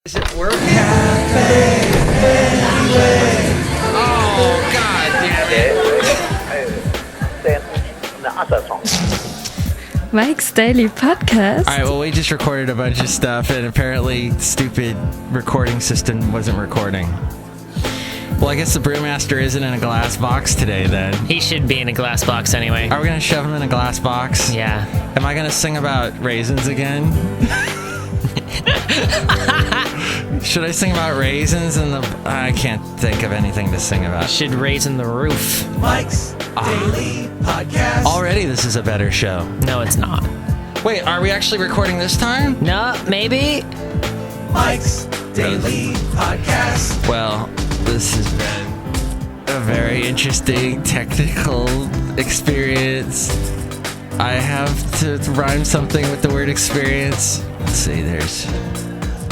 Is it working? Oh, God damn it. Mike's Daily Podcast. Alright, well, we just recorded a bunch of stuff, and apparently stupid recording system wasn't recording. Well, I guess the Brewmaster isn't in a glass box today, then. He should be in a glass box anyway. Are we going to shove him in a glass box? Yeah. Am I going to sing about raisins again? Should I sing about raisins in the... I can't think of anything to sing about. Should raisin the roof. Mike's Daily Podcast. Already this is a better show. No, it's not. Wait, are we actually recording this time? No, maybe? Mike's Daily Podcast. Well, this has been a very interesting technical experience. I have to rhyme something with the word experience. Let's see, there's...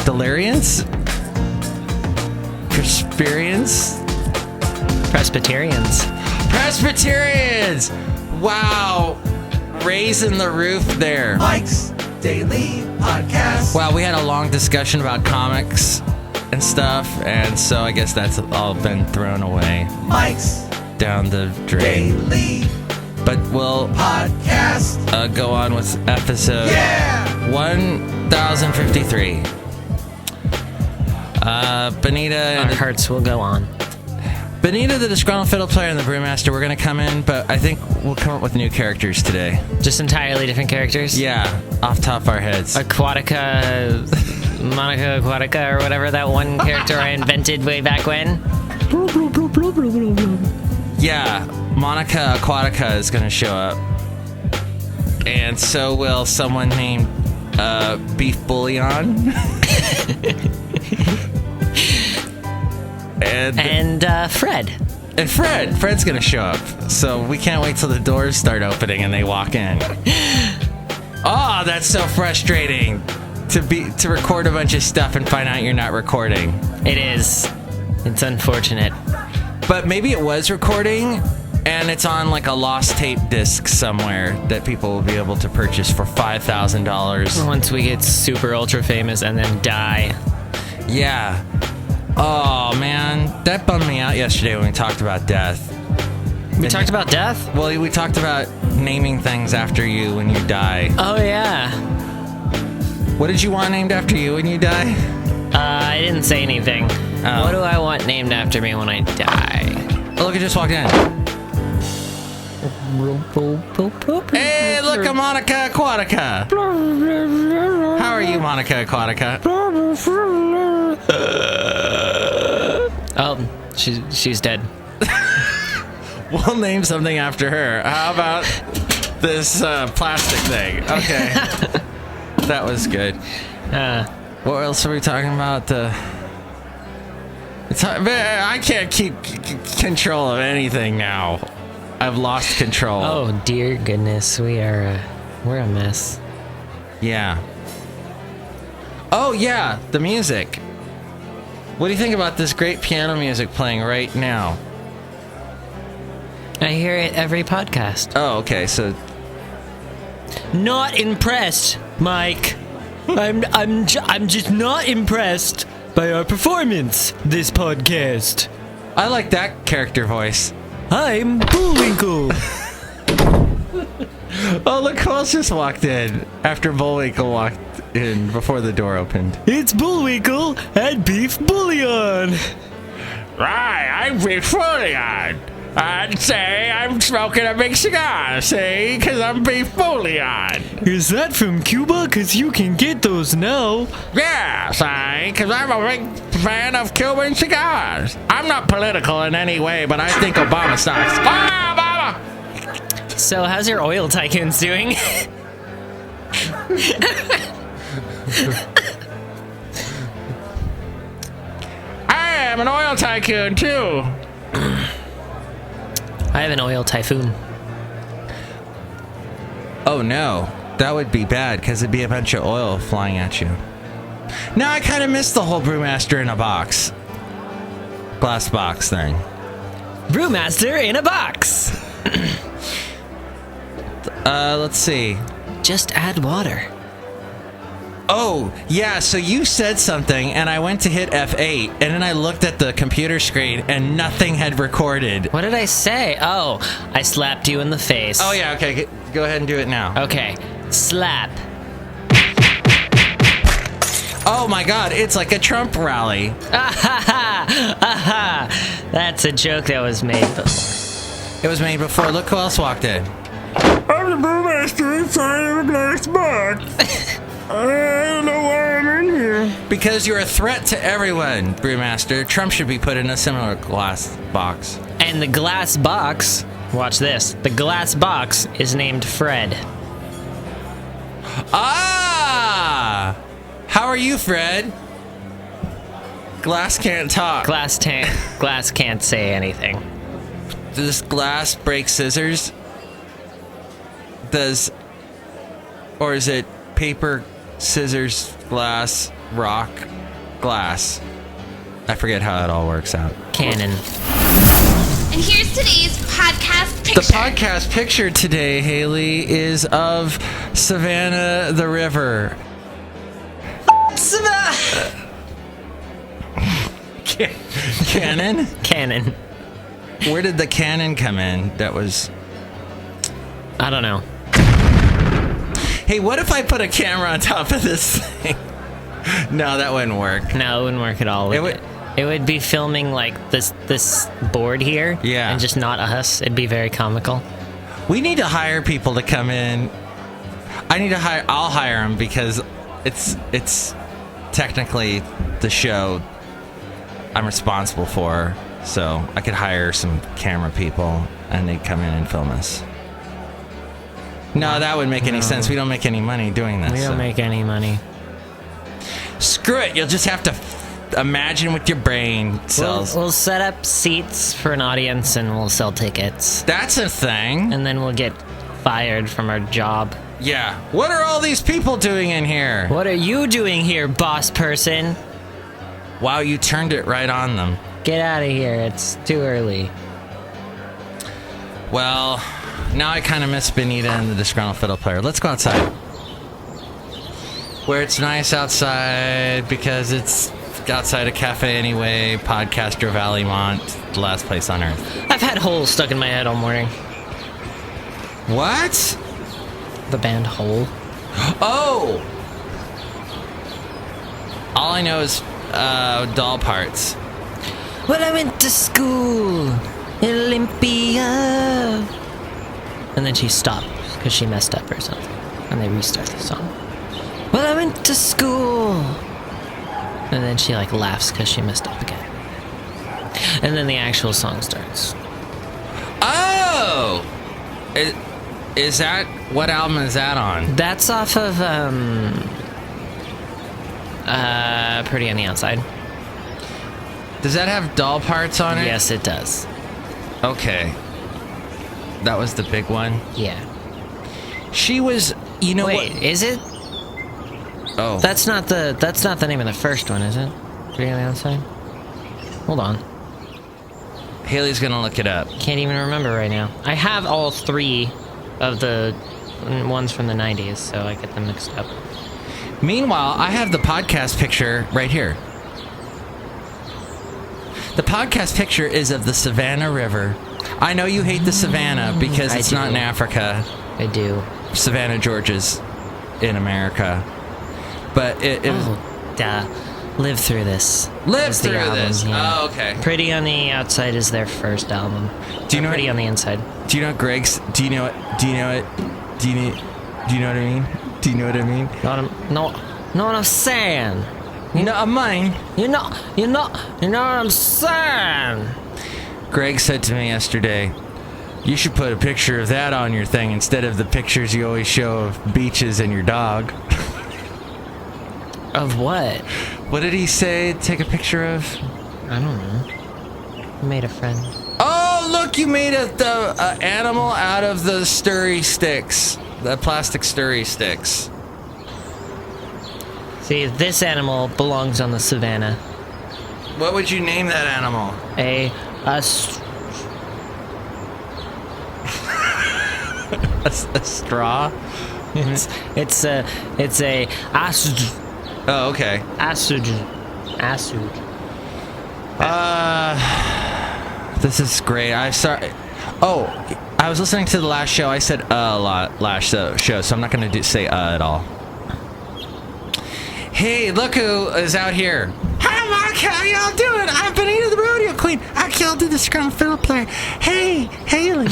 Deliriance? Persperience? Presbyterians. Presbyterians! Wow. Raising the roof there. Mike's Daily Podcast. Wow, we had a long discussion about comics and stuff, and so I guess that's all been thrown away. Mike's Down the drain. Daily But we'll Podcast. go on with episode 1053. Benita, Our hearts will go on. Benita, the Disgruntled Fiddle player, and the Brewmaster, we're going to come in, but I think we'll come up with new characters today. Just entirely different characters? Yeah, off top of our heads. Aquatica, Monica Aquatica, or whatever that one character I invented way back when. Yeah, Monica Aquatica is going to show up. And so will someone named Beef Bullion. And Fred. And Fred's gonna show up. So we can't wait till the doors start opening and they walk in. Oh, that's so frustrating to record a bunch of stuff and find out you're not recording. It is. It's unfortunate. But maybe it was recording and it's on like a lost tape disc somewhere that people will be able to purchase for $5,000. Once we get super ultra famous and then die. Yeah. Oh, man. That bummed me out yesterday when we talked about death. We talked about death? Well, we talked about naming things after you when you die. Oh, yeah. What did you want named after you when you die? I didn't say anything. Oh. What do I want named after me when I die? Oh, look, I just walked in. Hey, look, a Monica Aquatica. How are you, Monica Aquatica? Oh, she's dead. We'll name something after her. How about this plastic thing? Okay. That was good. What else are we talking about? I can't keep control of anything now. I've lost control. Oh, dear goodness. We're a mess. Yeah. Oh, yeah, the music. What do you think about this great piano music playing right now? I hear it every podcast. Oh, okay, so... Not impressed, Mike. I'm just not impressed by our performance this podcast. I like that character voice. I'm Bullwinkle. Oh, look who else just walked in after Bullwinkle walked in before the door opened. It's Bullwinkle and Beef Bullion. Right, I'm Beef Bullion. I'd say I'm smoking a big cigar, see? Because I'm Beef Bullion. Is that from Cuba? Because you can get those now. Yeah, see? Because I'm a big fan of Cuban cigars. I'm not political in any way, but I think Obama sucks. Ah, Obama! So how's your oil tycoons doing? I am an oil tycoon, too. I have an oil typhoon. Oh, no. That would be bad, because it'd be a bunch of oil flying at you. Now I kind of miss the whole Brewmaster in a box. Glass box thing. Brewmaster in a box. Let's see. Just add water. Oh, yeah, so you said something, and I went to hit F8, and then I looked at the computer screen, and nothing had recorded. What did I say? Oh, I slapped you in the face. Oh, yeah, okay, go ahead and do it now. Okay, slap. Oh, my God, it's like a Trump rally. That's a joke that was made before. It was made before. Look who else walked in. I'm the brewmaster inside of a glass box. I don't know why I'm in here. Because you're a threat to everyone, Brewmaster. Trump should be put in a similar glass box. And the glass box, watch this, the glass box is named Fred. Ah! How are you, Fred? Glass can't talk. Glass can't say anything. Does glass break scissors? Or is it paper, scissors, glass, rock, glass? I forget how it all works out. Cannon. And here's today's podcast picture. The podcast picture today, Hayley, is of Savannah the River. Cannon? Cannon. Where did the cannon come in? That was... I don't know. Hey, what if I put a camera on top of this thing? No, that wouldn't work. No, it wouldn't work at all. It would be filming like this board here. Yeah. And just not us. It'd be very comical. We need to hire people to come in. I'll hire them because it's technically the show I'm responsible for. So I could hire some camera people and they'd come in and film us. No, that wouldn't make any sense. We don't make any money doing this. We don't make any money. Screw it. You'll just have to imagine with your brain cells. We'll set up seats for an audience and we'll sell tickets. That's a thing. And then we'll get fired from our job. Yeah. What are all these people doing in here? What are you doing here, boss person? Wow, you turned it right on them. Get out of here. It's too early. Well, now I kind of miss Benita and the Disgruntled Fiddle player. Let's go outside. Where it's nice outside because it's outside a cafe anyway. Podcaster Valentino, the last place on earth. I've had holes stuck in my head all morning. What? The band Hole. Oh! All I know is doll parts. Well, I went to school in Olympia. And then she stopped because she messed up or something. And they restart the song. Well, I went to school. And then she like laughs because she messed up again. And then the actual song starts. Oh! Is that... What album is that on? That's off of, Pretty on the Outside. Does that have doll parts on it? Yes, it does. Okay. That was the big one? Yeah. She was... You know Wait, what? is it? Oh. That's not the name of the first one, is it? Pretty on the Outside? Hold on. Hayley's gonna look it up. Can't even remember right now. I have all three of the ones from the 90s, so I get them mixed up. Meanwhile, I have the podcast picture right here. The podcast picture is of the Savannah River. I know you hate the Savannah because it's not in Africa. I do. Savannah, Georgia's in America. But it Oh, duh. Live Through This. Live is the Through album, This. yeah. Oh, okay. Pretty on the Outside is their first album. Do you know Pretty what, on the Inside? Do you know what Greg's... Do you know what... Do you know what... Do you know what I mean? Do you know what I mean? Know what I'm saying? You know what I mean? You know what I'm saying? Greg said to me yesterday, you should put a picture of that on your thing instead of the pictures you always show of beaches and your dog. Of what? What did he say? Take a picture of? I don't know. I made a friend. Oh, look, you made the animal out of the stirry sticks. The plastic stirry sticks. See, this animal belongs on the savannah. What would you name that animal? A straw? it's a Oh, okay. Asud. This is great. I was listening to the last show. I said a lot last show, so I'm not going to say at all. Hey, look who is out here. Hi, Mark. How y'all doing? I'm Benita the Rodeo Queen. I killed the disgruntled fiddle player. Hey, Hayley.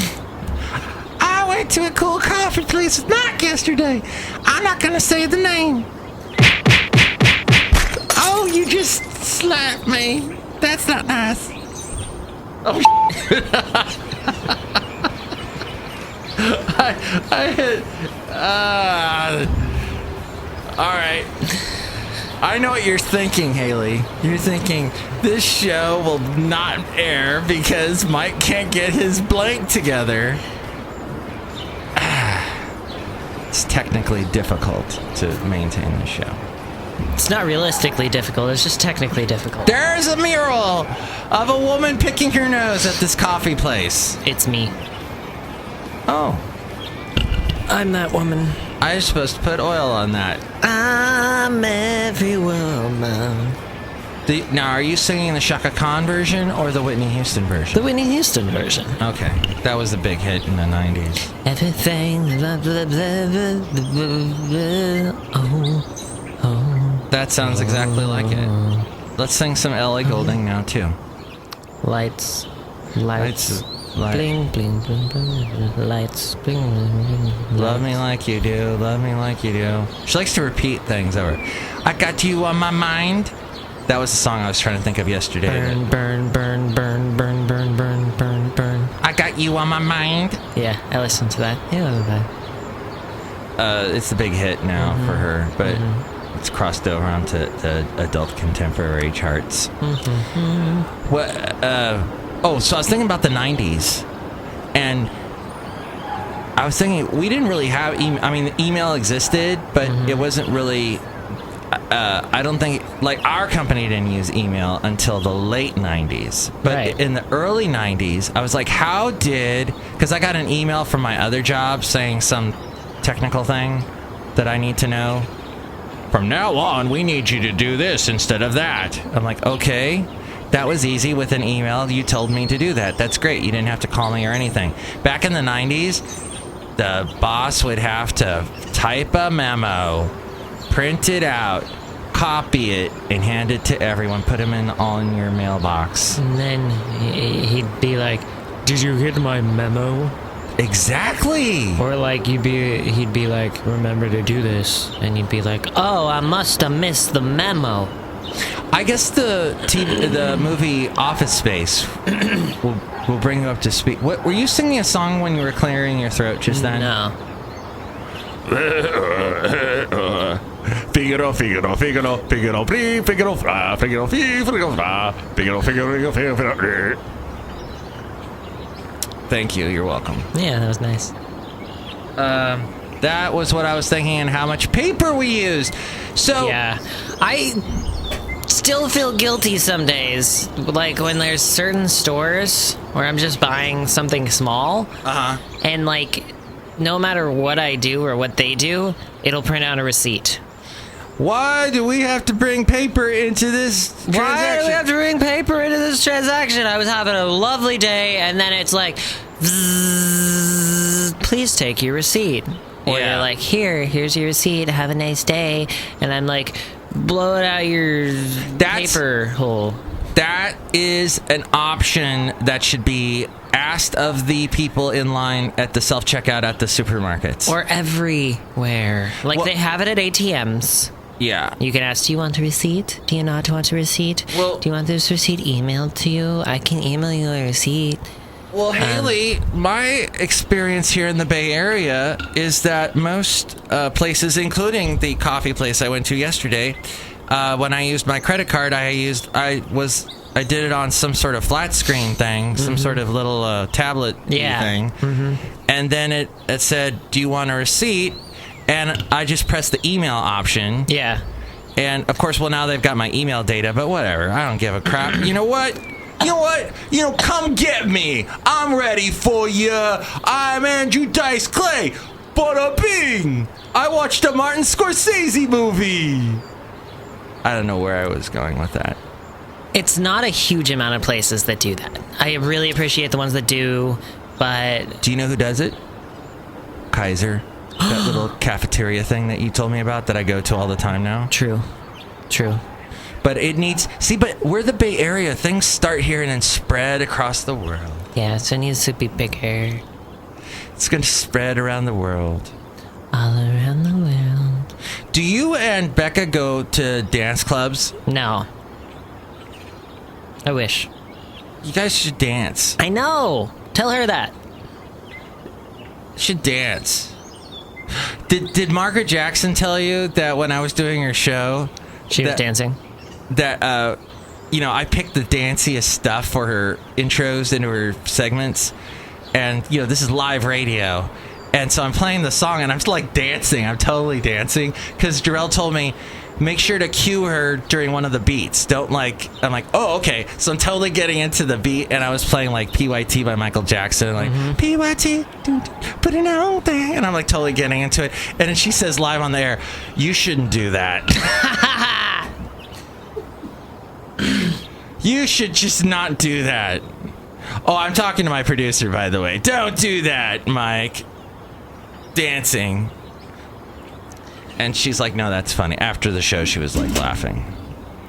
I went to a cool coffee place with Mark yesterday. I'm not going to say the name. Oh, you just slapped me. That's not nice. Oh, I hit. All right. I know what you're thinking, Hayley. You're thinking this show will not air because Mike can't get his blank together. It's technically difficult to maintain the show. It's not realistically difficult. It's just technically difficult. There's a mural of a woman picking her nose at this coffee place. It's me. Oh. I'm that woman. I was supposed to put oil on that. I'm every woman. Now, are you singing the Shaka Khan version or the Whitney Houston version? The Whitney Houston version. Okay. That was a big hit in the 90s. Everything. Blah, blah, blah, blah, blah, oh. That sounds exactly like it. Let's sing some Ellie Goulding now, too. Lights. Light. Bling, bling, bling, bling. Lights. Bling, bling, bling. Love me like you do. Love me like you do. She likes to repeat things over. I got you on my mind. That was the song I was trying to think of yesterday. Burn, burn, burn, burn, burn, burn, burn, burn, burn. I got you on my mind. Yeah, I listened to that. Yeah, I love that. It's the big hit now for her, but it's crossed over onto the adult contemporary charts. What? So I was thinking about the 90s, and I was thinking we didn't really have email existed, but it wasn't really. I don't think, like, our company didn't use email until the late 90s. But in the early 90s, I was like, because I got an email from my other job saying some technical thing that I need to know. From now on, we need you to do this instead of that. I'm like, okay, that was easy with an email. You told me to do that. That's great. You didn't have to call me or anything. Back in the 90s, the boss would have to type a memo, print it out, copy it, and hand it to everyone. Put them all in your mailbox. And then he'd be like, "Did you get my memo?" Exactly. Or like he'd be like, "Remember to do this," and you'd be like, "Oh, I must have missed the memo." I guess the movie Office Space will bring you up to speed. What were you singing a song when you were clearing your throat just then? No. Figaro, Figaro, Figaro, Figaro, Figaro, Figaro, Figaro, Figaro, Figaro, Figaro. Thank you. You're welcome. Yeah, that was nice. That was what I was thinking, and how much paper we used. So yeah, I still feel guilty some days, like when there's certain stores where I'm just buying something small, and like no matter what I do or what they do, it'll print out a receipt. Why do we have to bring paper into this transaction? Why do we have to bring paper into this transaction? I was having a lovely day, and then it's like, please take your receipt. Or you're like, here's your receipt, have a nice day. And I'm like, blow it out your paper hole. That is an option that should be asked of the people in line at the self-checkout at the supermarkets. Or everywhere. Like, they have it at ATMs. Yeah. You can ask, do you want a receipt? Do you not want a receipt? Well, do you want this receipt emailed to you? I can email you a receipt. Well, Hayley, my experience here in the Bay Area is that most places, including the coffee place I went to yesterday, when I used my credit card, I did it on some sort of flat screen thing, some sort of little tablet thing. And then it said, do you want a receipt? And I just pressed the email option. Yeah. And, of course, now they've got my email data, but whatever. I don't give a crap. You know what? Come get me. I'm ready for you. I'm Andrew Dice Clay. Bada bing. I watched a Martin Scorsese movie. I don't know where I was going with that. It's not a huge amount of places that do that. I really appreciate the ones that do, but... Do you know who does it? Kaiser. That little cafeteria thing that you told me about that I go to all the time now. True. But it needs... See, but we're the Bay Area. Things start here and then spread across the world. Yeah, so it needs to be bigger. It's going to spread around the world. All around the world. Do you and Becca go to dance clubs? No. I wish. You guys should dance. I know! Tell her that. Should dance. Did Margaret Jackson tell you that when I was doing her show... She was dancing? That, I picked the danciest stuff for her intros into her segments. And, this is live radio. And so I'm playing the song and I'm just like dancing. I'm totally dancing. Because Jarrell told me, make sure to cue her during one of the beats. I'm like, oh, okay. So I'm totally getting into the beat. And I was playing like PYT by Michael Jackson. Like, PYT, put it out there. And I'm like totally getting into it. And then she says live on the air, you shouldn't do that. You should just not do that. Oh, I'm talking to my producer, by the way. Don't do that, Mike. Dancing. And she's like, no, that's funny. After the show, she was like laughing.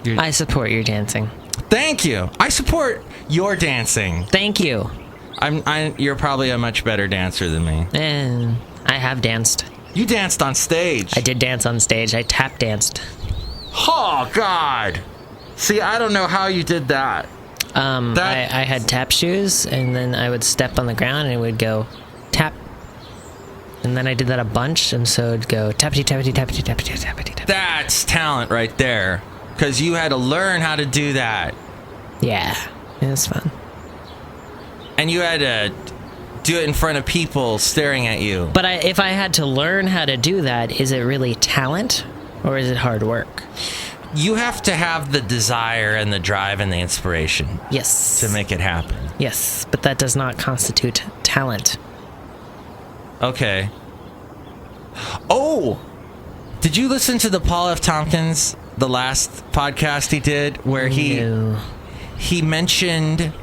I support your dancing. Thank you. I support your dancing. Thank you. You're probably a much better dancer than me. And I have danced. You danced on stage. I did dance on stage. I tap danced. Oh, God. See, I don't know how you did that. I had tap shoes, and then I would step on the ground, and it would go tap. And then I did that a bunch, and so it'd go tappity, tappity, tappity, tappity, tappity, tappity. That's talent right there. Because you had to learn how to do that. Yeah, it was fun. And you had to do it in front of people staring at you. But if I had to learn how to do that, is it really talent, or is it hard work? You have to have the desire and the drive and the inspiration. Yes. To make it happen. Yes, but that does not constitute talent. Okay. Oh! Did you listen to the Paul F. Tompkins, the last podcast he did, where he mentioned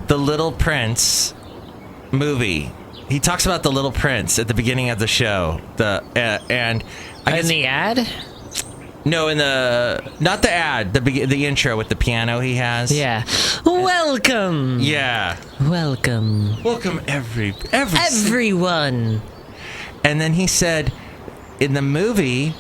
the Little Prince movie? He talks about the Little Prince at the beginning of the show. In the ad? No, not the ad, the intro with the piano he has. Yeah. Welcome. Yeah. Welcome. Welcome everyone. And then he said, in the movie,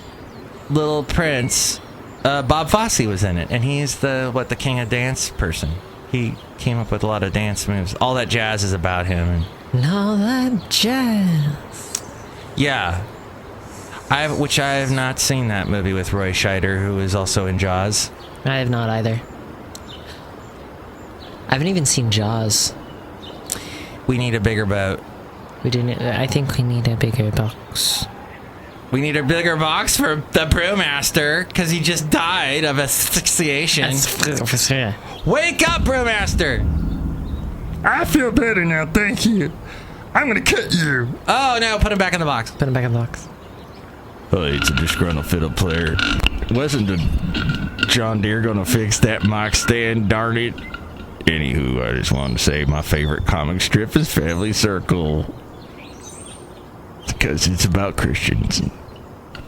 Little Prince, Bob Fosse was in it, and he's the king of dance person. He came up with a lot of dance moves. All that jazz is about him. And all that jazz. Yeah. Which I have not seen that movie with Roy Scheider, who is also in Jaws. I have not either. I haven't even seen Jaws. We need a bigger boat. I think we need a bigger box. We need a bigger box for the Brewmaster, because he just died of asphyxiation. Wake up, Brewmaster! I feel better now, thank you. I'm gonna cut you. Oh, no, put him back in the box. Put him back in the box. Oh, it's a disgruntled fiddle player. Wasn't the John Deere gonna fix that mic stand, darn it? Anywho, I just wanted to say my favorite comic strip is Family Circle. Because it's about Christians.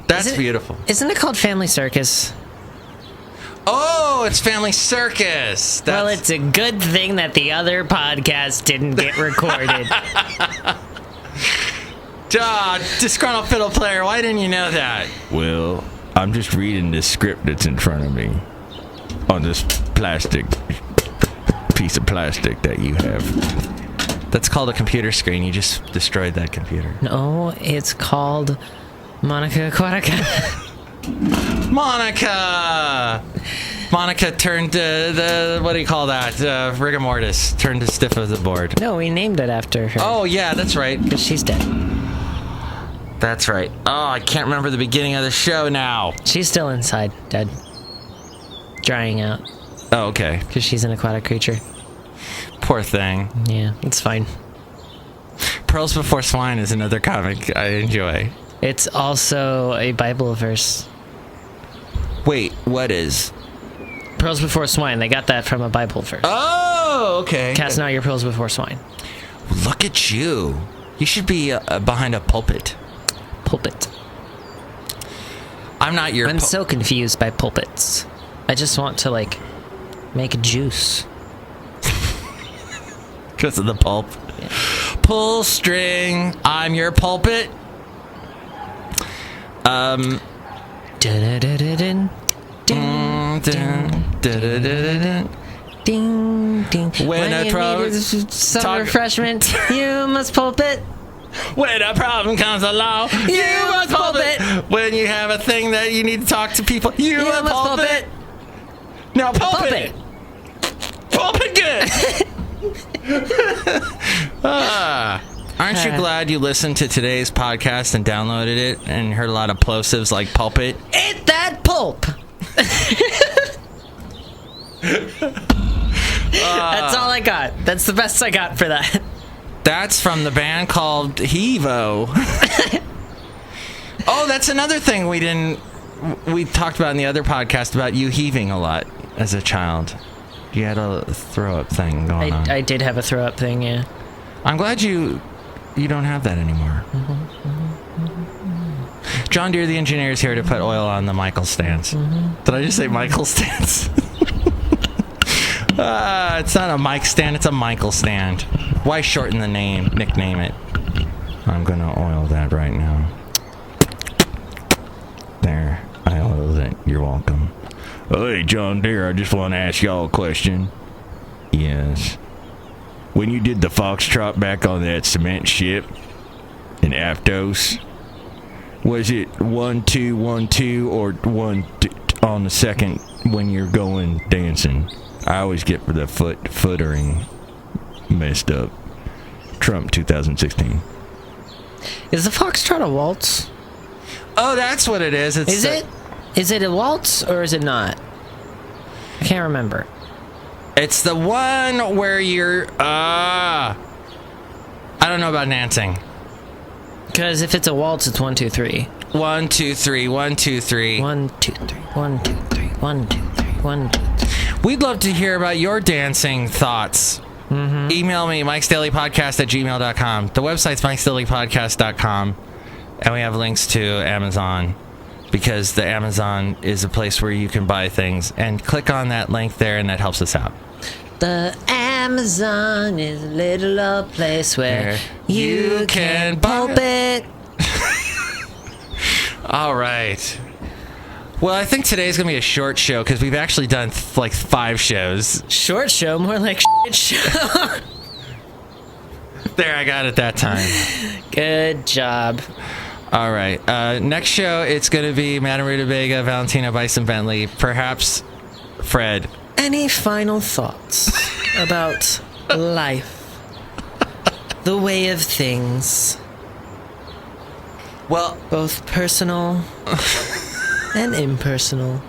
That's beautiful. Isn't it called Family Circus? Oh, it's Family Circus. Well, it's a good thing that the other podcast didn't get recorded. Disgruntled fiddle player, why didn't you know that? Well, I'm just reading this script that's in front of me. On this piece of plastic that you have. That's called a computer screen. You just destroyed that computer. No, it's called Aquatica. Monica turned what do you call that? Rigor mortis. Turned as stiff as a board. No, we named it after her. Oh, yeah, that's right. Because she's dead. That's right. Oh, I can't remember the beginning of the show now. She's still inside, dead. Drying out. Oh, okay. Because she's an aquatic creature. Poor thing. Yeah, it's fine. Pearls Before Swine is another comic I enjoy. It's also a Bible verse. Wait, what is? Pearls before swine. They got that from a Bible verse. Oh, okay. Cast not your pearls before swine. Look at you. You should be behind a pulpit. Pulpit. I'm not your... I'm so confused by pulpits. I just want to, like, make juice. Because of the pulp. Yeah. Pull string. I'm your pulpit. Dun-dun-dun-dun-dun. Ding, ding, ding. When a you problem- need some refreshment, you must pulpit. When a problem comes along, you must pulpit. When you have a thing that you need to talk to people, you must pulpit. Now pulpit. Pulpit good. Aren't you glad you listened to today's podcast and downloaded it and heard a lot of plosives like pulpit? Eat that pulp. That's all I got. That's the best I got for that. That's from the band called Hevo. Oh, that's another thing we talked about in the other podcast about you heaving a lot as a child. You had a throw up thing going on. I did have a throw up thing, yeah. I'm glad you don't have that anymore. John Deere, the engineer, is here to put oil on the Michael stands. Did I just say Michael stands? It's not a Mike stand, it's a Michael stand. Why shorten the nickname it? I'm gonna oil that right now. There, I oiled it. You're welcome. Hey, John Deere, I just want to ask y'all a question. Yes. When you did the foxtrot back on that cement ship in Aptos, was it 1-2-1-2 or 1 on the second when you're going dancing? I always get the footering messed up. Trump 2016. Is the foxtrot a waltz? Oh, that's what it is. Is it? Is it a waltz or is it not? I can't remember. It's the one where you're... I don't know about dancing. Because if it's a waltz, it's 1, 2, 3. 1, 2, 3, 1, 2, 3. 1, 2, 3, 1, 2, 3, 1, 2, 3, 1, 2, 3. We'd love to hear about your dancing thoughts. Email me, mikesdailypodcast@gmail.com. The website's mikesdailypodcast.com. And we have links to Amazon, because the Amazon is a place where you can buy things. And click on that link there, and that helps us out. The Amazon is a little old place where you can pulpit. All right. Well, I think today's going to be a short show, because we've actually done like 5 shows. Short show, more like shit show. There, I got it that time. Good job. All right. Next show, it's going to be Madame Rootabega, Valentino, Bison Bentley, perhaps Fred. Any final thoughts about life? The way of things? Well, both personal and impersonal.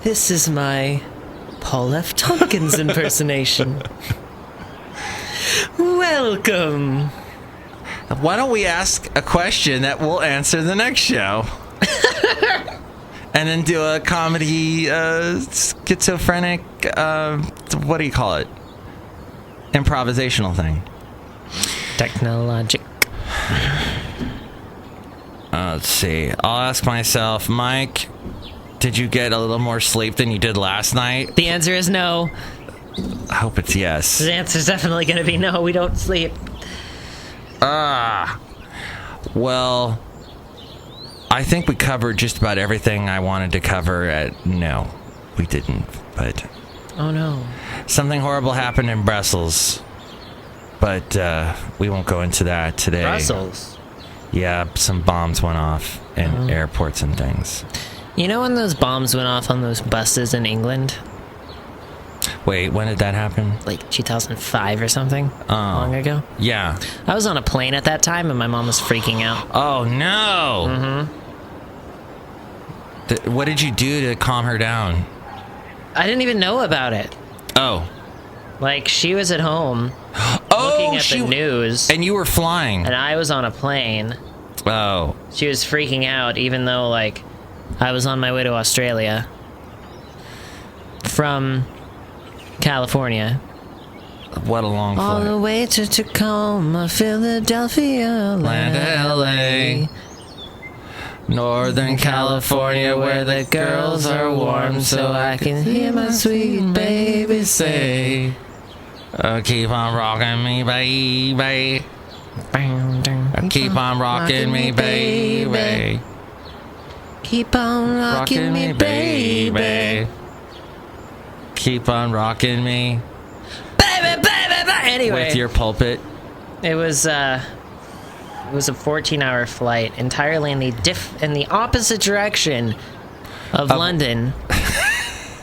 This is my Paul F. Tompkins impersonation. Welcome. Why don't we ask a question that we'll answer the next show? And then do a comedy, schizophrenic, what do you call it? Improvisational thing. Technologic. Let's see. I'll ask myself, Mike, did you get a little more sleep than you did last night? The answer is no. I hope it's yes. The answer is definitely going to be no. We don't sleep. Well, I think we covered just about everything I wanted to cover. No, we didn't, but... Oh, no. Something horrible happened in Brussels, but we won't go into that today. Brussels? Yeah, some bombs went off in airports and things. You know when those bombs went off on those buses in England? Wait, when did that happen? Like 2005 or something? Long ago? Yeah. I was on a plane at that time and my mom was freaking out. Oh, no! What did you do to calm her down? I didn't even know about it. Oh. Like, she was at home looking at the news. And you were flying. And I was on a plane. Oh. She was freaking out, even though, like, I was on my way to Australia from California. What a long All flight. the way to Tacoma, Philadelphia, Land of LA. Northern California, where the girls are warm, so I can hear my sweet baby say, keep on rocking me, baby. Keep on rocking me, baby. Keep on rocking me, baby. Keep on rocking me. Baby, baby, baby. Anyway, With your pulpit. it was a 14-hour flight entirely in the opposite direction of London,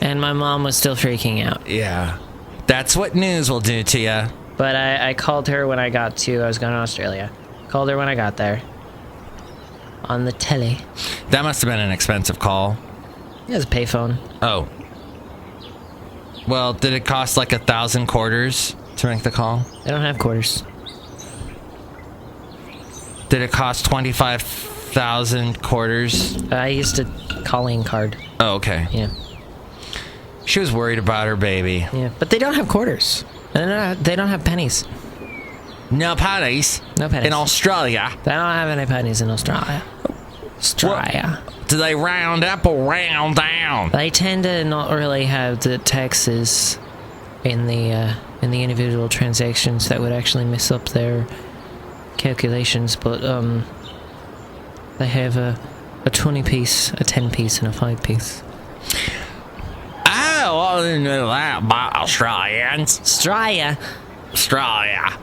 and my mom was still freaking out. Yeah. That's what news will do to you. But I called her when I was going to Australia. Called her when I got there. On the telly. That must have been an expensive call. It was a payphone. Oh. Well, did it cost like 1,000 quarters to make the call? They don't have quarters. Did it cost 25,000 quarters? I used a calling card. Oh, okay. Yeah. She was worried about her baby. Yeah. But they don't have quarters. And they don't have pennies. No pennies. No pennies. In Australia. They don't have any pennies in Australia. Australia. Do they round up or round down? They tend to not really have the taxes in the individual transactions that would actually mess up their calculations, but they have a 20-piece, a 10-piece, and a 5-piece. Oh, I didn't know that about Australians. Australia. Australia.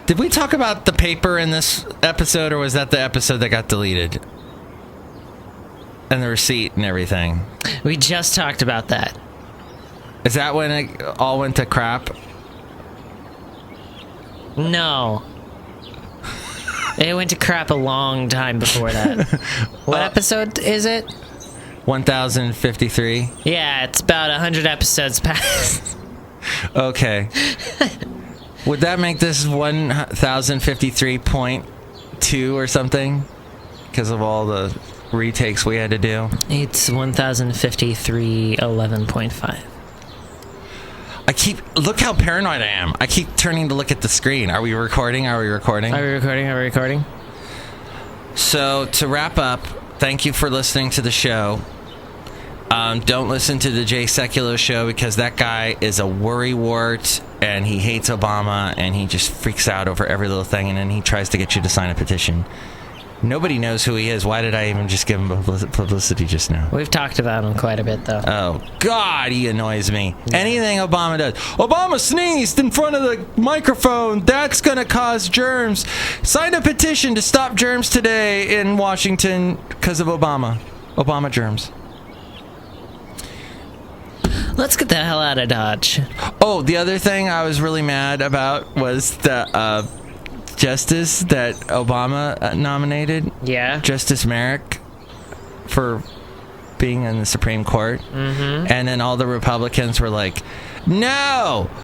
Did we talk about the paper in this episode, or was that the episode that got deleted? And the receipt and everything. We just talked about that. Is that when it all went to crap? No. It went to crap a long time before that. What episode is it? 1053. Yeah, it's about 100 episodes past. Okay. Would that make this 1053.2 or something? Because of all the retakes we had to do? It's 1053.11.5. Look how paranoid I am. I keep turning to look at the screen. Are we recording? Are we recording? So, to wrap up, thank you for listening to the show. Don't listen to the Jay Sekulow show, because that guy is a worrywart, and he hates Obama, and he just freaks out over every little thing, and then he tries to get you to sign a petition. Nobody knows who he is. Why did I even just give him publicity just now? We've talked about him quite a bit, though. Oh, God, he annoys me. Anything Obama does. Obama sneezed in front of the microphone. That's going to cause germs. Sign a petition to stop germs today in Washington because of Obama. Obama germs. Let's get the hell out of Dodge. Oh, the other thing I was really mad about was the justice that Obama nominated. Yeah. Justice Merrick, for being in the Supreme Court. Mm-hmm. And then all the Republicans were like, no,